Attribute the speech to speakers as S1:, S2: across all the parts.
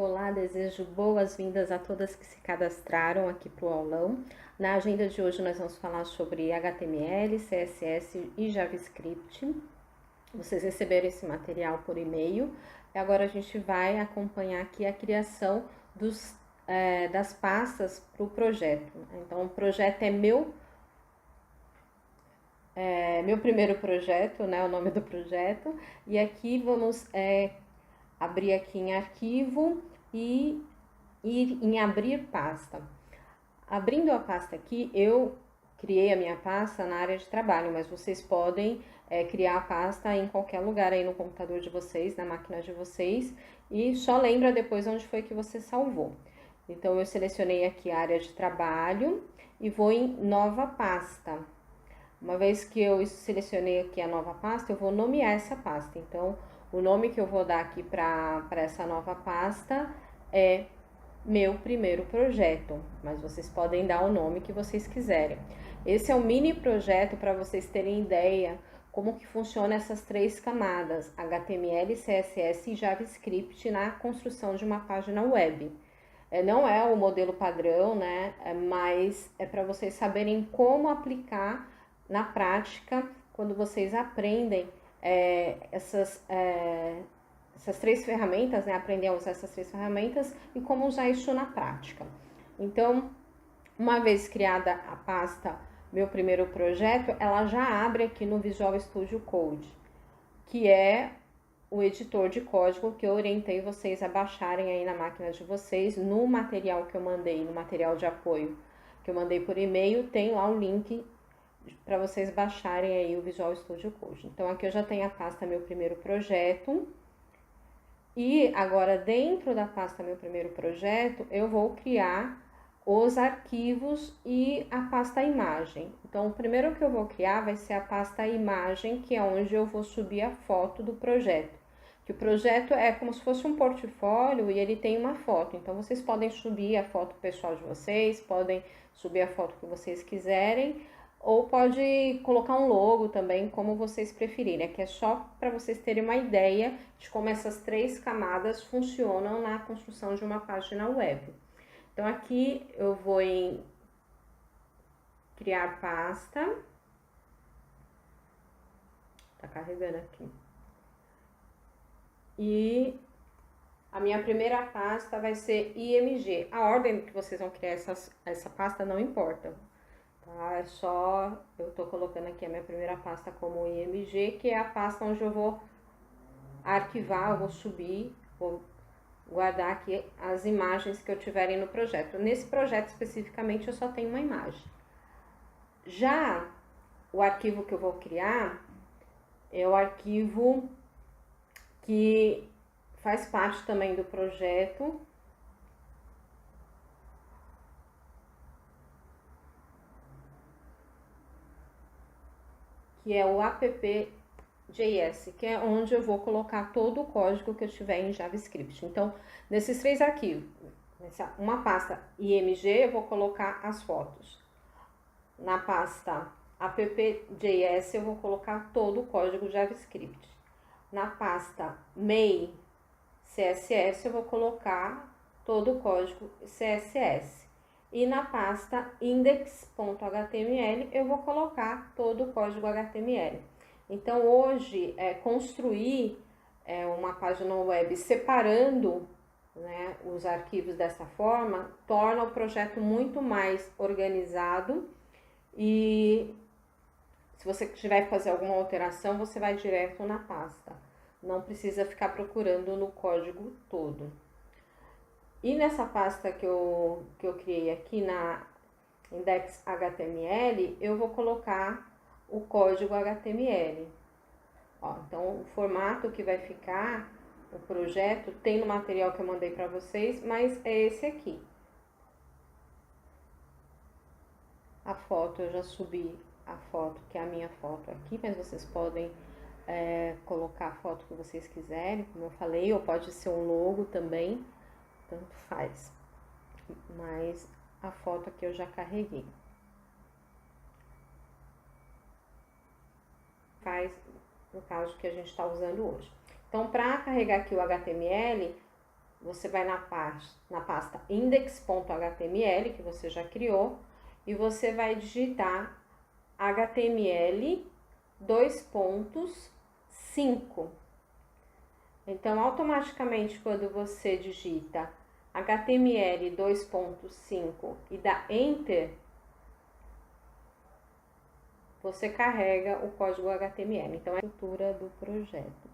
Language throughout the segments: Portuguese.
S1: Olá, desejo boas-vindas a todas que se cadastraram aqui para o aulão. Na agenda de hoje nós vamos falar sobre HTML, CSS e JavaScript. Vocês receberam esse material por e-mail. E agora a gente vai acompanhar aqui a criação das pastas para o projeto. Então o projeto é meu primeiro projeto, né, o nome do projeto. E aqui vamos abrir aqui em arquivo e ir em abrir pasta. Abrindo a pasta aqui, eu criei a minha pasta na área de trabalho, mas vocês podem criar a pasta em qualquer lugar aí no computador de vocês, na máquina de vocês, e só lembra depois onde foi que você salvou. Então eu selecionei aqui a área de trabalho e vou em nova pasta. Uma vez que eu selecionei aqui a nova pasta, eu vou nomear essa pasta. Então, o nome que eu vou dar aqui para essa nova pasta é meu primeiro projeto, mas vocês podem dar o nome que vocês quiserem. Esse é um mini projeto para vocês terem ideia como que funciona essas três camadas, HTML, CSS e JavaScript na construção de uma página web. Não é o modelo padrão, né? Mas é para vocês saberem como aplicar na prática quando vocês aprendem essas três ferramentas, né? Aprender a usar essas três ferramentas e como usar isso na prática. Então, uma vez criada a pasta Meu Primeiro Projeto, ela já abre aqui no Visual Studio Code, que é o editor de código que eu orientei vocês a baixarem aí na máquina de vocês. No material que eu mandei, no material de apoio que eu mandei por e-mail, tem lá o link para vocês baixarem aí o Visual Studio Code. Então aqui eu já tenho a pasta Meu Primeiro Projeto. E agora dentro da pasta Meu Primeiro Projeto, eu vou criar os arquivos e a pasta imagem. Então o primeiro que eu vou criar vai ser a pasta imagem, que é onde eu vou subir a foto do projeto. Que o projeto é como se fosse um portfólio e ele tem uma foto. Então vocês podem subir a foto pessoal de vocês, podem subir a foto que vocês quiserem, ou pode colocar um logo também, como vocês preferirem. Aqui é só para vocês terem uma ideia de como essas três camadas funcionam na construção de uma página web. Então aqui eu vou em criar pasta. Tá carregando aqui. E a minha primeira pasta vai ser IMG. A ordem que vocês vão criar essa pasta não importa. Tá? É só, eu tô colocando aqui a minha primeira pasta como IMG, que é a pasta onde eu vou arquivar, eu vou subir, vou guardar aqui as imagens que eu tiverem no projeto. Nesse projeto especificamente eu só tenho uma imagem. Já o arquivo que eu vou criar é o arquivo que faz parte também do projeto, que é o app.js, que é onde eu vou colocar todo o código que eu tiver em JavaScript. Então, nesses três arquivos, uma pasta img, eu vou colocar as fotos. Na pasta app.js, eu vou colocar todo o código JavaScript. Na pasta main CSS, eu vou colocar todo o código CSS. E na pasta index.html, eu vou colocar todo o código HTML. Então, hoje, construir uma página web separando, né, os arquivos dessa forma, torna o projeto muito mais organizado. E se você tiver que fazer alguma alteração, você vai direto na pasta. Não precisa ficar procurando no código todo. E nessa pasta que eu criei aqui na index.html, eu vou colocar o código HTML. Ó, então, o formato que vai ficar o projeto tem no material que eu mandei para vocês, mas é esse aqui. A foto, eu já subi a foto, que é a minha foto aqui, mas vocês podem colocar a foto que vocês quiserem, como eu falei, ou pode ser um logo também, tanto faz. Mas a foto aqui eu já carreguei. Faz no caso que a gente está usando hoje. Então, para carregar aqui o HTML, você vai na pasta index.html, que você já criou, e você vai digitar HTML 2.5. Então, automaticamente, quando você digita HTML 2.5 e dá Enter, você carrega o código HTML. Então, é a estrutura do projeto.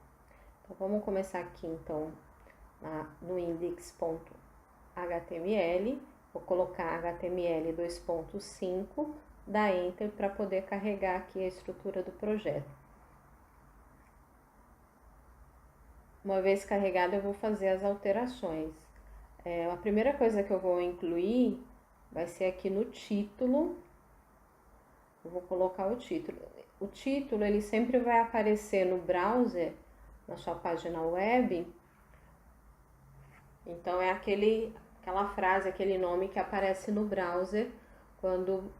S1: Então, vamos começar aqui, então, no index.html. Vou colocar HTML 2.5, dá Enter para poder carregar aqui a estrutura do projeto. Uma vez carregado, eu vou fazer as alterações. A primeira coisa que eu vou incluir vai ser aqui no título. Eu vou colocar o título. O título, ele sempre vai aparecer no browser, na sua página web. Então, é aquela frase, aquele nome que aparece no browser quando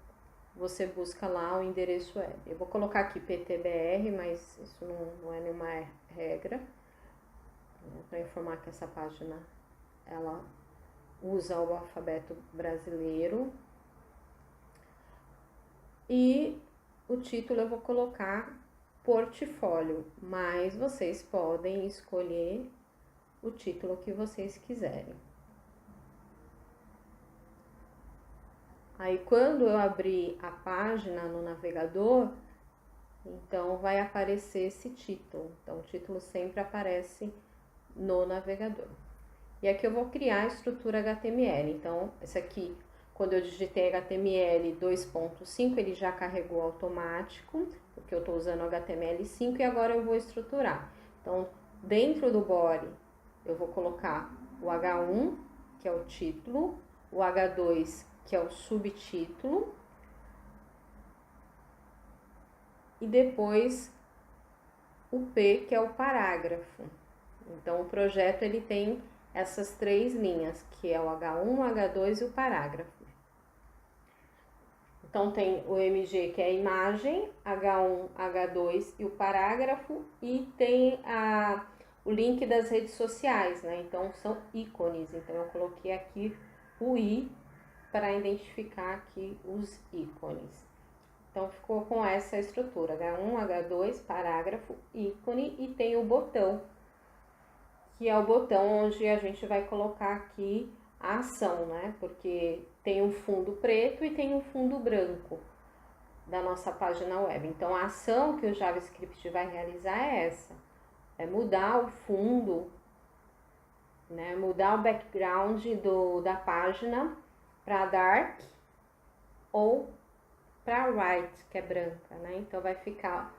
S1: você busca lá o endereço web. Eu vou colocar aqui PTBR, mas isso não é nenhuma regra. Para informar que essa página ela usa o alfabeto brasileiro. E o título eu vou colocar portfólio, mas vocês podem escolher o título que vocês quiserem. Aí quando eu abrir a página no navegador, então vai aparecer esse título. Então o título sempre aparece no navegador. E aqui eu vou criar a estrutura HTML. Então, esse aqui, quando eu digitei HTML 2.5, ele já carregou automático, porque eu estou usando HTML5 e agora eu vou estruturar. Então, dentro do body, eu vou colocar o H1, que é o título, o H2, que é o subtítulo, e depois o P, que é o parágrafo. Então, o projeto ele tem essas três linhas, que é o H1, o H2 e o parágrafo. Então, tem o MG, que é a imagem, H1, H2 e o parágrafo, e tem o link das redes sociais, né? Então, são ícones. Então, eu coloquei aqui o I para identificar aqui os ícones. Então, ficou com essa estrutura, H1, H2, parágrafo, ícone, e tem o botão, que é o botão onde a gente vai colocar aqui a ação, né? Porque tem um fundo preto e tem um fundo branco da nossa página web. Então, a ação que o JavaScript vai realizar é essa. É mudar o fundo, né? Mudar o background da página para dark ou para white, que é branca, né? Então, vai ficar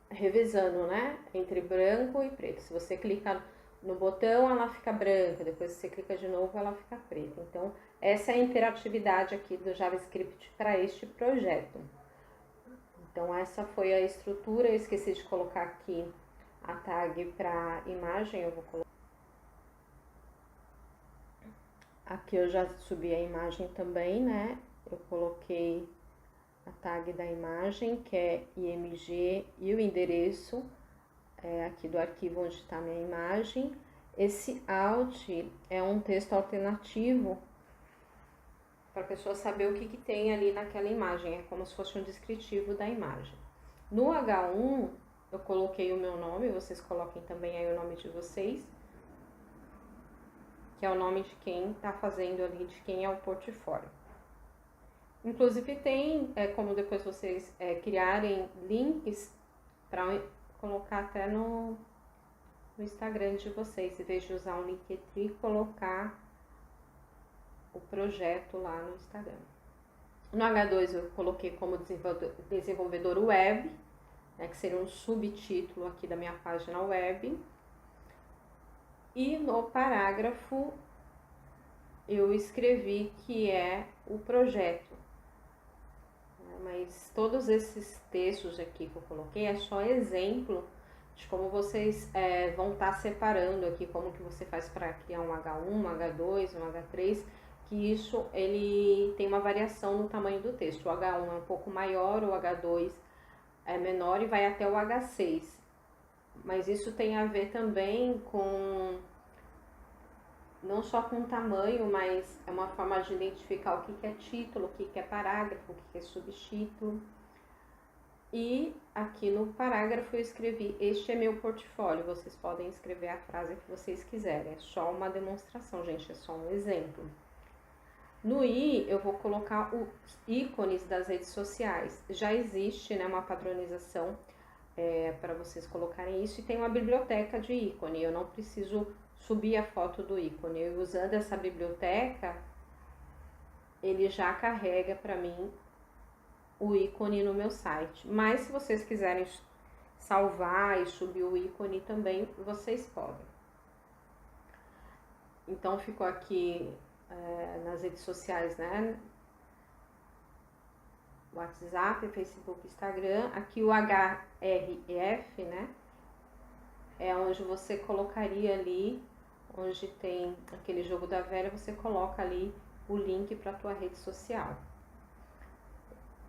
S1: revezando, né? Entre branco e preto. Se você clicar no botão, ela fica branca. Depois, se você clica de novo, ela fica preta. Então, essa é a interatividade aqui do JavaScript para este projeto. Então, essa foi a estrutura. Eu esqueci de colocar aqui a tag para imagem. Eu vou colocar. Aqui eu já subi a imagem também, né? Eu coloquei a tag da imagem, que é IMG, e o endereço aqui do arquivo onde está a minha imagem. Esse alt é um texto alternativo para a pessoa saber o que tem ali naquela imagem, é como se fosse um descritivo da imagem. No H1 eu coloquei o meu nome, vocês coloquem também aí o nome de vocês, que é o nome de quem está fazendo ali, de quem é o portfólio. Inclusive tem como depois vocês criarem links para colocar até no Instagram de vocês, em vez de usar um Linktree, colocar o projeto lá no Instagram. No H2 eu coloquei como desenvolvedor web, né, que seria um subtítulo aqui da minha página web. E no parágrafo eu escrevi que é o projeto. Mas todos esses textos aqui que eu coloquei é só exemplo de como vocês vão estar separando aqui, como que você faz para criar um H1, um H2, um H3, que isso ele tem uma variação no tamanho do texto. O H1 é um pouco maior, o H2 é menor e vai até o H6. mas isso tem a ver também com, não só com o tamanho, mas é uma forma de identificar o que é título, o que é parágrafo, o que é subtítulo. E aqui no parágrafo eu escrevi: este é meu portfólio. Vocês podem escrever a frase que vocês quiserem. É só uma demonstração, gente, é só um exemplo. No i eu vou colocar os ícones das redes sociais. Já existe, né, uma padronização para vocês colocarem isso, e tem uma biblioteca de ícone. Eu não preciso subir a foto do ícone. Eu, usando essa biblioteca, ele já carrega para mim o ícone no meu site. Mas se vocês quiserem salvar e subir o ícone também, vocês podem. Então ficou aqui nas redes sociais, né? WhatsApp, Facebook, Instagram. Aqui o href, né? É onde você colocaria ali, onde tem aquele jogo da velha, você coloca ali o link para a tua rede social.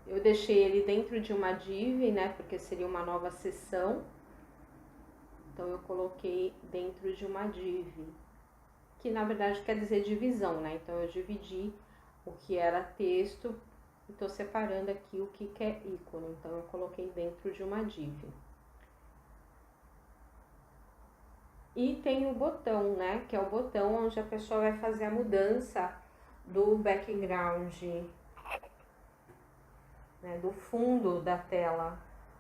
S1: Eu deixei ele dentro de uma div, né, porque seria uma nova seção. Então eu coloquei dentro de uma div, que na verdade quer dizer divisão, né? Então eu dividi o que era texto e estou separando aqui o que é ícone. Então eu coloquei dentro de uma div. E tem o botão, né, que é o botão onde a pessoa vai fazer a mudança do background, né, do fundo da tela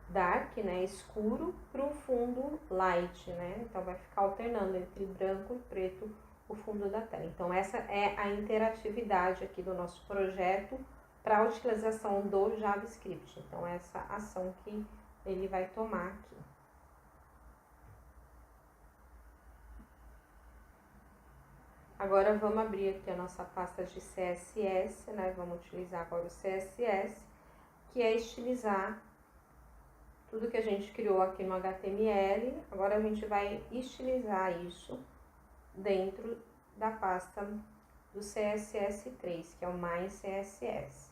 S1: dark, né, escuro, para o fundo light, né? Então vai ficar alternando entre branco e preto o fundo da tela. Então essa é a interatividade aqui do nosso projeto para a utilização do JavaScript. Então essa ação que ele vai tomar aqui. Agora vamos abrir aqui a nossa pasta de CSS, né? Vamos utilizar agora o CSS, que é estilizar tudo que a gente criou aqui no HTML. Agora a gente vai estilizar isso dentro da pasta do CSS3, que é o main.css.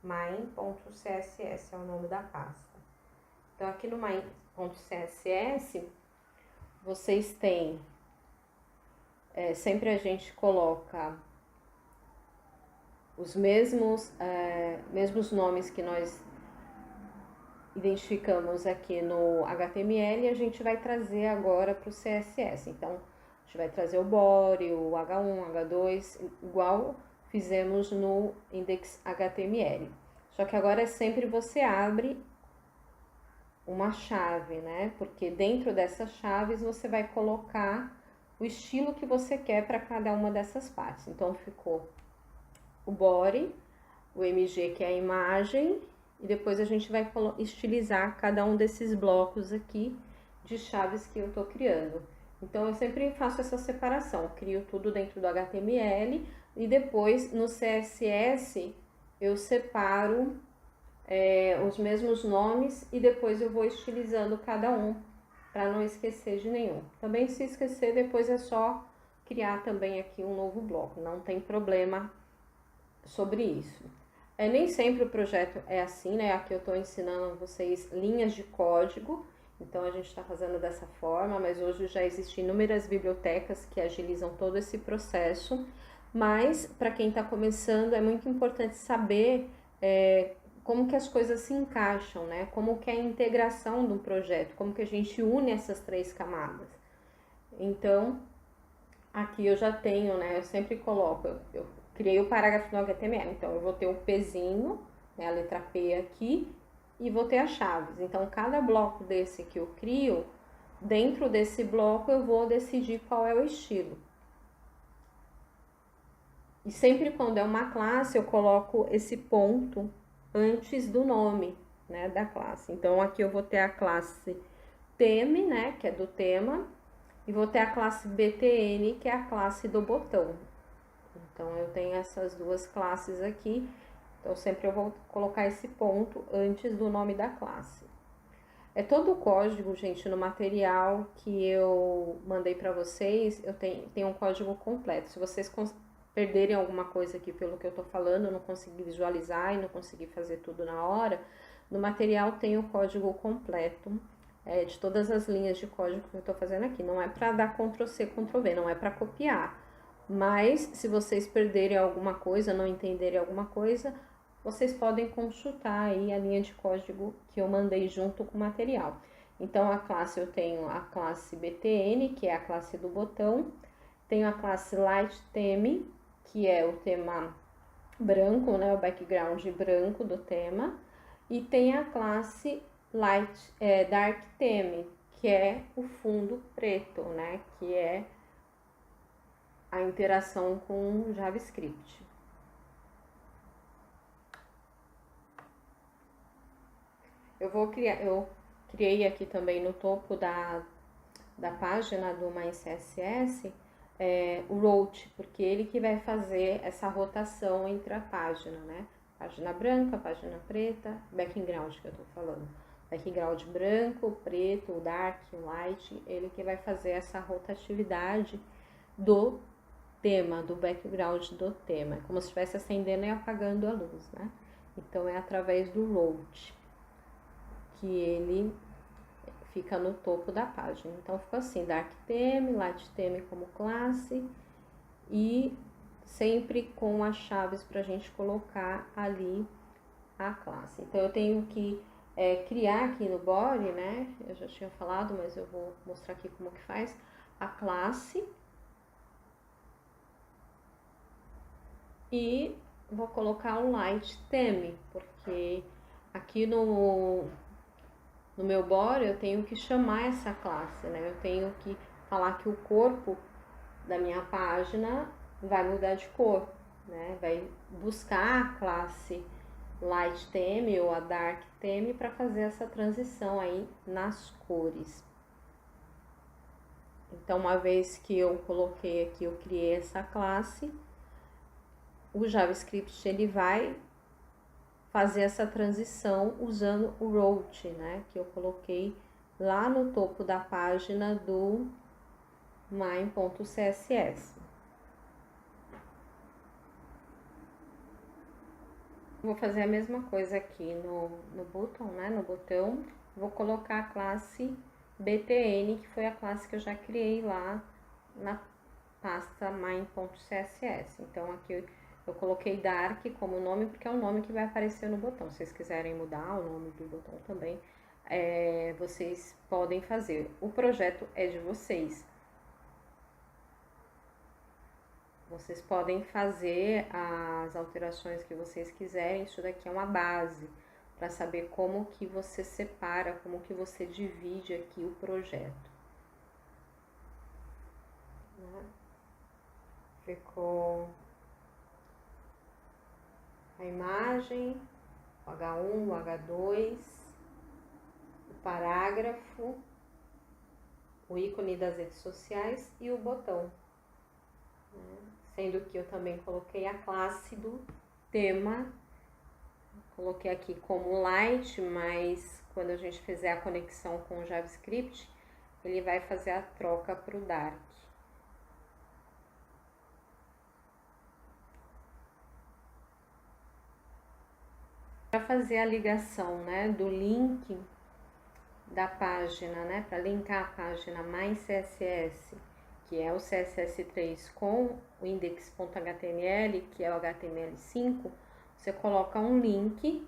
S1: Main.css é o nome da pasta. Então aqui no main.css vocês têm, sempre a gente coloca os mesmos nomes que nós identificamos aqui no HTML, e a gente vai trazer agora para o CSS. Então, a gente vai trazer o body, o H1, H2, igual fizemos no index.html. Só que agora sempre você abre uma chave, né? Porque dentro dessas chaves você vai colocar o estilo que você quer para cada uma dessas partes. Então, ficou o body, o MG, que é a imagem, e depois a gente vai estilizar cada um desses blocos aqui de chaves que eu estou criando. Então eu sempre faço essa separação, crio tudo dentro do HTML e depois no CSS eu separo os mesmos nomes e depois eu vou estilizando cada um para não esquecer de nenhum. Também, se esquecer, depois é só criar também aqui um novo bloco, não tem problema sobre isso. Nem sempre o projeto é assim, né? Aqui eu estou ensinando vocês linhas de código, então a gente está fazendo dessa forma, mas hoje já existem inúmeras bibliotecas que agilizam todo esse processo. Mas para quem está começando é muito importante saber como que as coisas se encaixam, né? Como que é a integração do projeto, como que a gente une essas três camadas. Então, aqui eu já tenho, né? Eu sempre coloco, eu criei o parágrafo no HTML, então eu vou ter o Pzinho, né, a letra P aqui, e vou ter as chaves. Então, cada bloco desse que eu crio, dentro desse bloco eu vou decidir qual é o estilo. E sempre quando é uma classe, eu coloco esse ponto antes do nome, né, da classe. Então, aqui eu vou ter a classe theme, né, que é do tema, e vou ter a classe btn, que é a classe do botão. Então, eu tenho essas duas classes aqui, então sempre eu vou colocar esse ponto antes do nome da classe. É todo o código, gente, no material que eu mandei para vocês, eu tenho um código completo. Se vocês perderem alguma coisa aqui pelo que eu tô falando, não conseguir visualizar e não conseguir fazer tudo na hora, no material tem o código completo de todas as linhas de código que eu estou fazendo aqui. Não é para dar Ctrl+C, Ctrl+V, não é para copiar. Mas, se vocês perderem alguma coisa, não entenderem alguma coisa, vocês podem consultar aí a linha de código que eu mandei junto com o material. Então, a classe, eu tenho a classe BTN, que é a classe do botão. Tenho a classe LightTheme, que é o tema branco, né, o background branco do tema. E tem a classe DarkTheme, que é o fundo preto, né, que é a interação com o JavaScript. Eu criei aqui também no topo da página do MyCSS o route, porque ele que vai fazer essa rotação entre a página, né? Página branca, página preta, background que eu tô falando. Background branco, preto, o dark, o light, ele que vai fazer essa rotatividade do tema, do background do tema. É como se estivesse acendendo e apagando a luz, né? Então, é através do route que ele fica no topo da página. Então, ficou assim, DarkTheme, LightTheme como classe e sempre com as chaves para a gente colocar ali a classe. Então, eu tenho que criar aqui no body, né? Eu já tinha falado, mas eu vou mostrar aqui como que faz. A classe. E vou colocar um LightTheme, porque aqui no meu body eu tenho que chamar essa classe, né? Eu tenho que falar que o corpo da minha página vai mudar de cor, né? Vai buscar a classe LightTheme ou a DarkTheme para fazer essa transição aí nas cores. Então, uma vez que eu coloquei aqui, eu criei essa classe, o JavaScript ele vai fazer essa transição usando o route, né, que eu coloquei lá no topo da página do my.css. Vou fazer a mesma coisa aqui no button, né, no botão. Vou colocar a classe btn, que foi a classe que eu já criei lá na pasta my.css. Então, aqui eu coloquei Dark como nome, porque é o nome que vai aparecer no botão. Se vocês quiserem mudar o nome do botão também, vocês podem fazer. O projeto é de vocês. Vocês podem fazer as alterações que vocês quiserem. Isso daqui é uma base para saber como que você separa, como que você divide aqui o projeto. Ficou a imagem, o H1, o H2, o parágrafo, o ícone das redes sociais e o botão. Sendo que eu também coloquei a classe do tema, coloquei aqui como light, mas quando a gente fizer a conexão com o JavaScript, ele vai fazer a troca para o dark. Para fazer a ligação, né, do link da página, né, para linkar a página MyCSS, que é o CSS3, com o index.html, que é o HTML5, você coloca um link,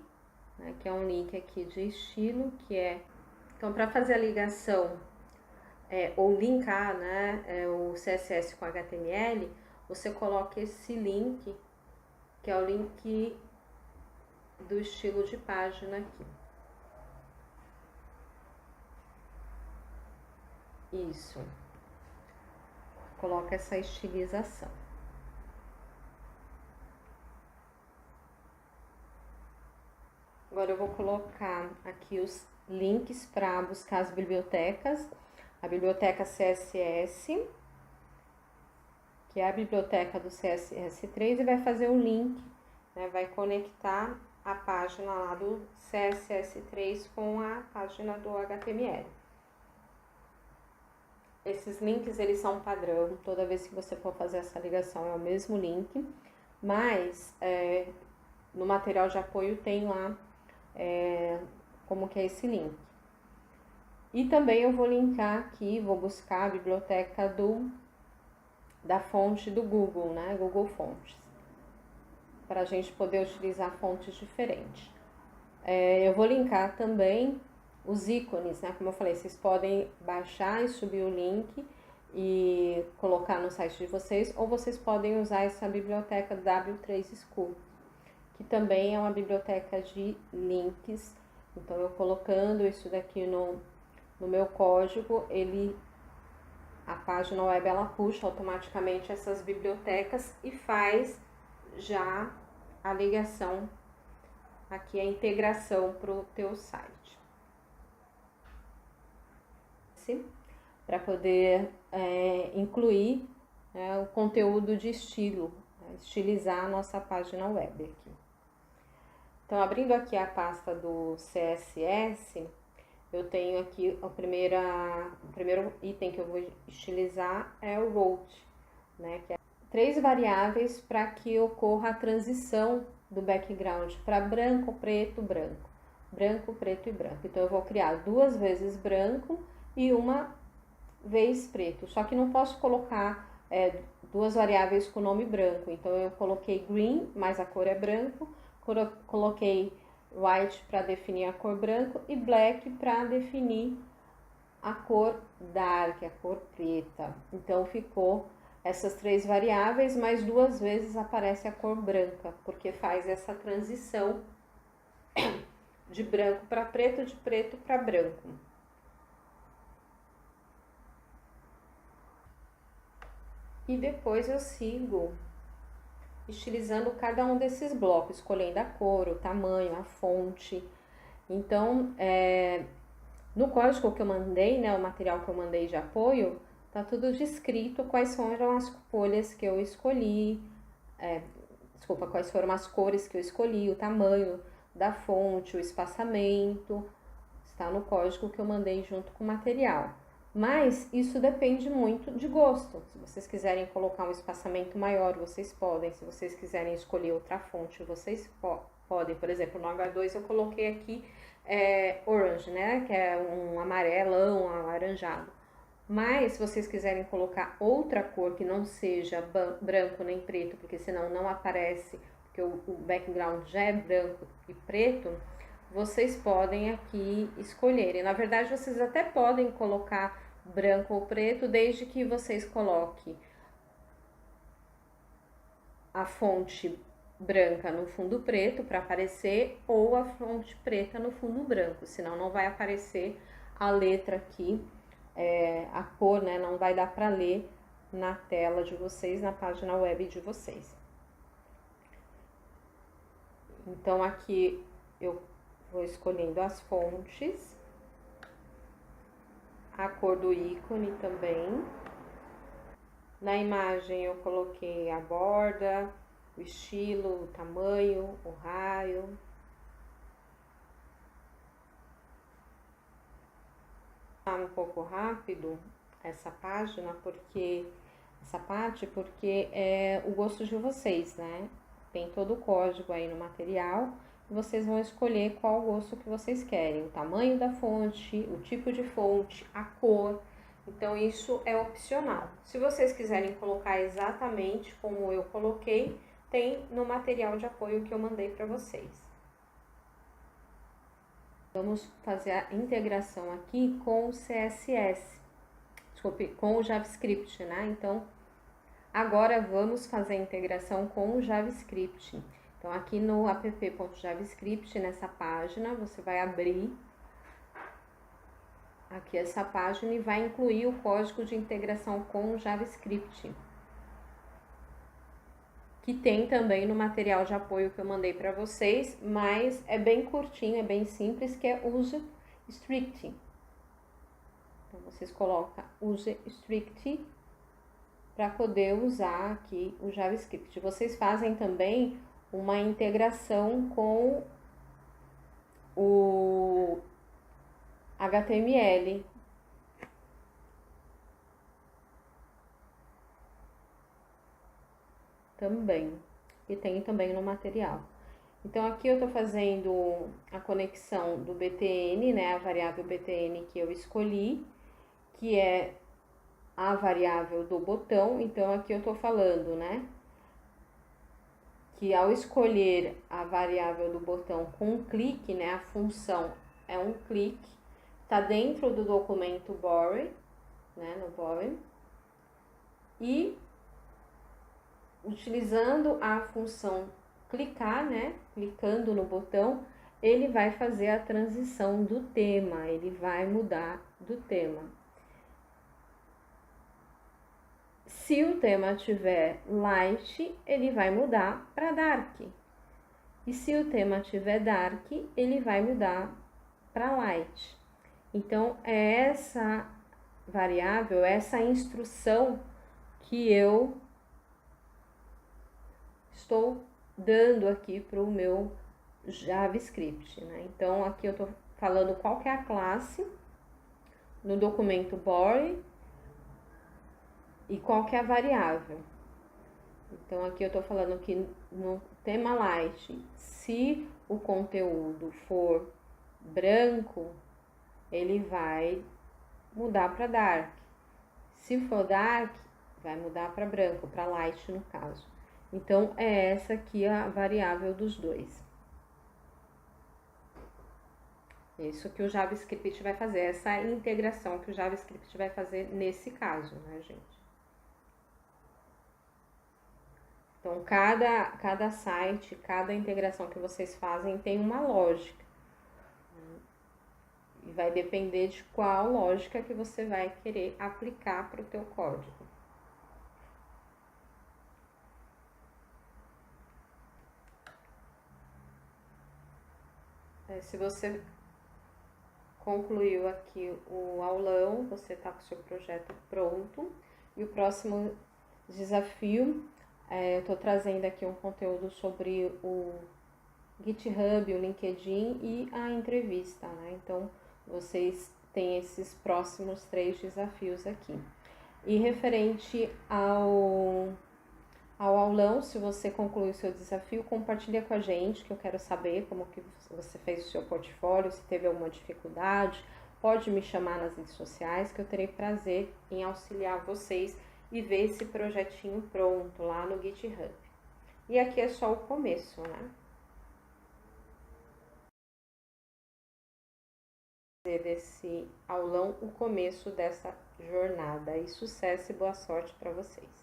S1: né, que é um link aqui de estilo, que é... Então, para fazer a ligação ou linkar, né, o CSS com HTML, você coloca esse link, que é o link do estilo de página aqui. Isso. Coloca essa estilização. Agora eu vou colocar aqui os links para buscar as bibliotecas. A biblioteca CSS, que é a biblioteca do CSS3, e vai fazer o link, né, vai conectar a página lá do CSS3 com a página do HTML. Esses links, eles são padrão, toda vez que você for fazer essa ligação é o mesmo link, mas no material de apoio tem lá como que é esse link. E também eu vou linkar aqui, vou buscar a biblioteca da fonte do Google, né? Google Fontes, para a gente poder utilizar fontes diferentes. Eu vou linkar também os ícones, né? Como eu falei, vocês podem baixar e subir o link e colocar no site de vocês, ou vocês podem usar essa biblioteca W3 School, que também é uma biblioteca de links. Então, eu colocando isso daqui no meu código, a página web ela puxa automaticamente essas bibliotecas e faz já a ligação aqui, a integração para o teu site. Para poder incluir o conteúdo de estilo, estilizar a nossa página web aqui. Então, abrindo aqui a pasta do CSS, eu tenho aqui o primeiro item que eu vou estilizar é o route, né? Que é 3 variáveis para que ocorra a transição do background para branco, preto, branco. Branco, preto e branco. Então, eu vou criar 2 vezes branco e 1 vez preto. Só que não posso colocar 2 variáveis com o nome branco. Então, eu coloquei green, mas a cor é branco. Coloquei white para definir a cor branco e black para definir a cor dark, a cor preta. Então, ficou essas 3 variáveis, mas 2 vezes aparece a cor branca, porque faz essa transição de branco para preto, de preto para branco. E depois eu sigo estilizando cada um desses blocos, escolhendo a cor, o tamanho, a fonte. Então, no código que eu mandei, né, o material que eu mandei de apoio, tá tudo descrito quais foram as folhas que eu escolhi, quais foram as cores que eu escolhi, o tamanho da fonte, o espaçamento, está no código que eu mandei junto com o material. Mas isso depende muito de gosto. Se vocês quiserem colocar um espaçamento maior, vocês podem. Se vocês quiserem escolher outra fonte, vocês podem. Por exemplo, no H2 eu coloquei aqui orange, né? Que é um amarelão, um alaranjado. Mas se vocês quiserem colocar outra cor que não seja branco nem preto, porque senão não aparece, porque o background já é branco e preto, vocês podem aqui escolherem. Na verdade, vocês até podem colocar branco ou preto, desde que vocês coloquem a fonte branca no fundo preto para aparecer, ou a fonte preta no fundo branco, senão não vai aparecer a letra aqui, a cor, né? Não vai dar para ler na tela de vocês, na página web de vocês. Então, aqui eu vou escolhendo as fontes, a cor do ícone também. Na imagem eu coloquei a borda, o estilo, o tamanho, o raio. Tá um pouco rápido essa página, porque é o gosto de vocês, né? Tem todo o código aí no material. Vocês vão escolher qual o gosto que vocês querem, o tamanho da fonte, o tipo de fonte, a cor. Então, isso é opcional. Se vocês quiserem colocar exatamente como eu coloquei, tem no material de apoio que eu mandei para vocês. Vamos fazer a integração aqui com o CSS, com o JavaScript, né? Então, agora vamos fazer a integração com o JavaScript. Então, aqui no app.javascript, nessa página, você vai abrir aqui essa página e vai incluir o código de integração com o JavaScript, que tem também no material de apoio que eu mandei para vocês, mas é bem curtinho, é bem simples, que é use strict. Então, vocês colocam use strict para poder usar aqui o JavaScript. Vocês fazem também uma integração com o HTML. Também. E tem também no material. Então, aqui eu estou fazendo a conexão do btn, né, a variável btn que eu escolhi, que é a variável do botão. Então, aqui eu estou falando, né, que ao escolher a variável do botão com um clique, né, a função é um clique, está dentro do documento body, né, no body, e utilizando a função clicar, né, clicando no botão, ele vai fazer a transição do tema, ele vai mudar do tema. Se o tema tiver light, ele vai mudar para dark. E se o tema tiver dark, ele vai mudar para light. Então, é essa variável, essa instrução que eu estou dando aqui para o meu JavaScript, né? Então, aqui eu estou falando qual que é a classe no documento body e qual que é a variável. Então, aqui eu estou falando que no tema light, se o conteúdo for branco, ele vai mudar para dark. Se for dark, vai mudar para branco, para light no caso. Então, é essa aqui a variável dos dois. Isso que o JavaScript vai fazer, essa integração que o JavaScript vai fazer nesse caso, né, gente? Então, cada site, cada integração que vocês fazem tem uma lógica. E vai depender de qual lógica que você vai querer aplicar para o teu código. Se você concluiu aqui o aulão, você está com o seu projeto pronto. E o próximo desafio, eu estou trazendo aqui um conteúdo sobre o GitHub, o LinkedIn e a entrevista, né? Então, vocês têm esses próximos 3 desafios aqui. E referente ao aulão, se você concluiu o seu desafio, compartilha com a gente, que eu quero saber como que você fez o seu portfólio, se teve alguma dificuldade. Pode me chamar nas redes sociais, que eu terei prazer em auxiliar vocês e ver esse projetinho pronto lá no GitHub. E aqui é só o começo, né? Desse aulão, o começo dessa jornada. E sucesso e boa sorte para vocês.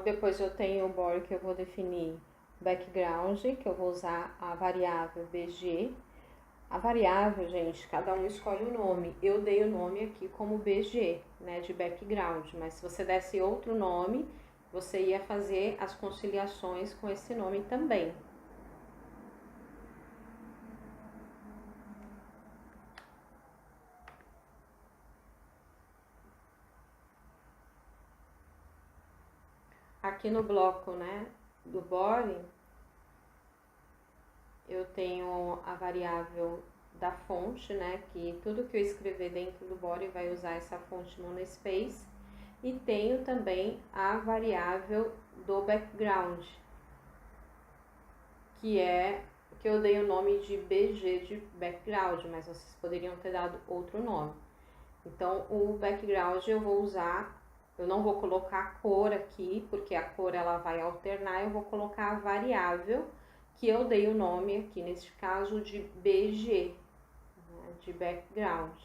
S1: Depois eu tenho o body que eu vou definir background, que eu vou usar a variável BG. A variável, gente, cada um escolhe o nome. Eu dei o nome aqui como BG, né, de background, mas se você desse outro nome, você ia fazer as conciliações com esse nome também. Aqui no bloco, né, do body, eu tenho a variável da fonte, né, que tudo que eu escrever dentro do body vai usar essa fonte monospace. E tenho também a variável do background, que eu dei o nome de BG de background, mas vocês poderiam ter dado outro nome. Então, o background eu vou usar, eu não vou colocar a cor aqui, porque a cor ela vai alternar, eu vou colocar a variável que eu dei o nome aqui, neste caso de BG, né, de background.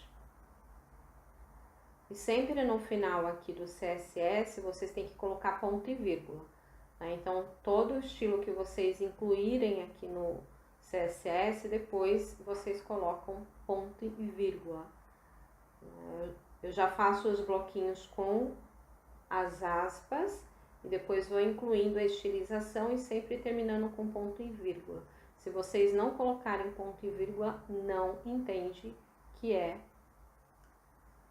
S1: E sempre no final aqui do CSS, vocês têm que colocar ponto e vírgula. Né? Então, todo o estilo que vocês incluírem aqui no CSS, depois vocês colocam ponto e vírgula. Eu já faço os bloquinhos com as aspas e depois vou incluindo a estilização e sempre terminando com ponto e vírgula. Se vocês não colocarem ponto e vírgula, não entende que é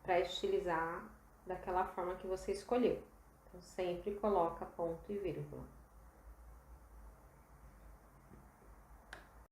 S1: para estilizar daquela forma que você escolheu. Então, sempre coloca ponto e vírgula.